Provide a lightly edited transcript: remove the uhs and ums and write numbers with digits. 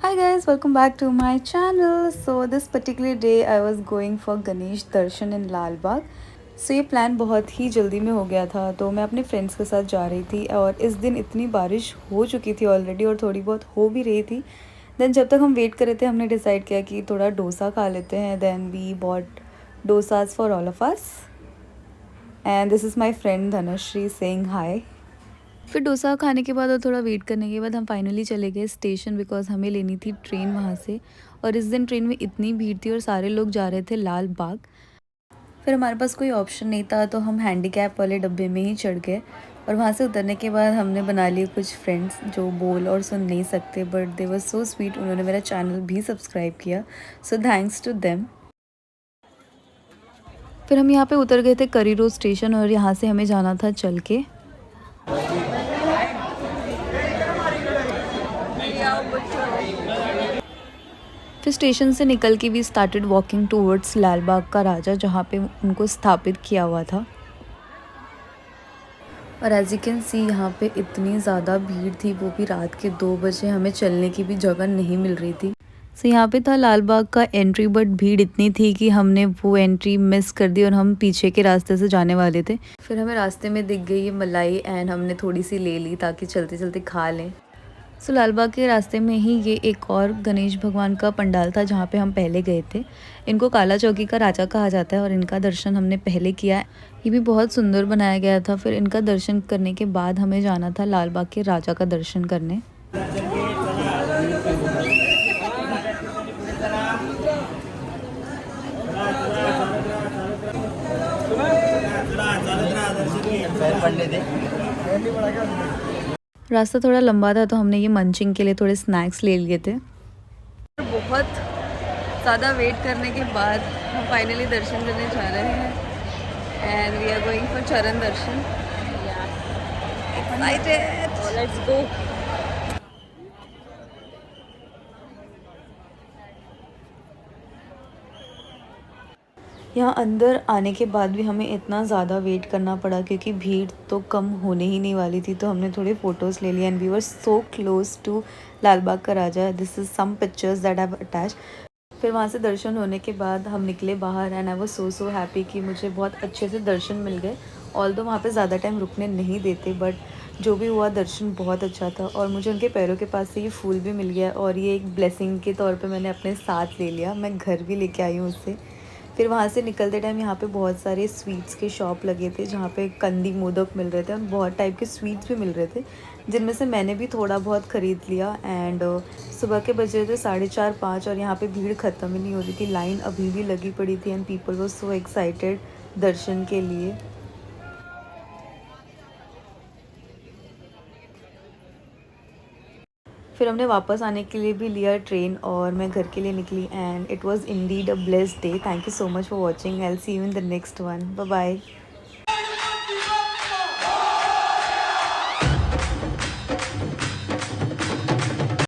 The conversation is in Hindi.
Hi guys, welcome back to my channel. So this particular day I was going for Ganesh Darshan in Lal Bagh. सो ये प्लान बहुत ही जल्दी में हो गया था, तो मैं अपने फ्रेंड्स के साथ जा रही थी और इस दिन इतनी बारिश हो चुकी थी ऑलरेडी और थोड़ी बहुत हो भी रही थी। देन जब तक हम वेट कर रहे थे हमने डिसाइड किया कि थोड़ा डोसा खा लेते हैं। Then we bought dosas for all of us and this is my friend Dhanashree saying hi. फिर डोसा खाने के बाद और थोड़ा वेट करने के बाद हम फाइनली चले गए स्टेशन, बिकॉज़ हमें लेनी थी ट्रेन वहाँ से। और इस दिन ट्रेन में इतनी भीड़ थी और सारे लोग जा रहे थे लाल बाग। फिर हमारे पास कोई ऑप्शन नहीं था तो हम हैंडीकैप वाले डब्बे में ही चढ़ गए। और वहाँ से उतरने के बाद हमने बना लिए कुछ फ्रेंड्स जो बोल और सुन नहीं सकते, but they were so sweet. उन्होंने मेरा चैनल भी सब्सक्राइब किया, सो थैंक्स टू देम। फिर हम यहाँ पे उतर गए थे करी रोड स्टेशन और यहाँ से हमें जाना था चल के। फिर स्टेशन से निकल के वी स्टार्टेड वॉकिंग टूवर्ड्स लाल बाग का राजा, जहाँ पे उनको स्थापित किया हुआ था। और एज़ यू कैन सी यहाँ पे इतनी ज़्यादा भीड़ थी, वो भी रात के 2 बजे, हमें चलने की भी जगह नहीं मिल रही थी। सो यहाँ पे था लाल बाग का एंट्री, बट भीड़ इतनी थी कि हमने वो एंट्री मिस कर दी और हम पीछे के रास्ते से जाने वाले थे। फिर हमें रास्ते में दिख गई ये मलाई एंड हमने थोड़ी सी ले ली ताकि चलते चलते खा लें। सो लालबाग के रास्ते में ही ये एक और गणेश भगवान का पंडाल था जहाँ पे हम पहले गए थे। इनको काला चौकी का राजा कहा जाता है और इनका दर्शन हमने पहले किया। ये भी बहुत सुंदर बनाया गया था। फिर इनका दर्शन करने के बाद हमें जाना था लालबाग के राजा का दर्शन करने। रास्ता थोड़ा लंबा था तो हमने ये मंचिंग के लिए थोड़े स्नैक्स ले लिए थे। बहुत ज़्यादा वेट करने के बाद हम फाइनली दर्शन करने जा रहे हैं and we are going for चरण दर्शन। Excited, let's go. यहाँ अंदर आने के बाद भी हमें इतना ज़्यादा वेट करना पड़ा क्योंकि भीड़ तो कम होने ही नहीं वाली थी, तो हमने थोड़े फ़ोटोज़ ले लिए and we were so close to Lal Baug का Raja. This is some pictures that I have attached. फिर वहाँ से दर्शन होने के बाद हम निकले बाहर and I was so happy कि मुझे बहुत अच्छे से दर्शन मिल गए। ऑल्दो वहाँ पे ज़्यादा टाइम रुकने नहीं देते, बट जो भी हुआ दर्शन बहुत अच्छा था और मुझे उनके पैरों के पास से ये फूल भी मिल गया और ये एक ब्लेसिंग के तौर पे मैंने अपने साथ ले लिया। मैं घर भी लेके आई हूँ उससे। फिर वहाँ से निकलते टाइम यहाँ पे बहुत सारे स्वीट्स के शॉप लगे थे जहाँ पे कंदी मोदक मिल रहे थे और बहुत टाइप के स्वीट्स भी मिल रहे थे, जिनमें से मैंने भी थोड़ा बहुत ख़रीद लिया। एंड सुबह के बजे थे 4:30-5 और यहाँ पे भीड़ ख़त्म ही नहीं हो रही थी। लाइन अभी भी लगी पड़ी थी and people were so excited दर्शन के लिए। फिर हमने वापस आने के लिए भी लिया ट्रेन और मैं घर के लिए निकली and it was indeed a blessed day. Thank you so much for watching. I will see you in the next one. Bye bye.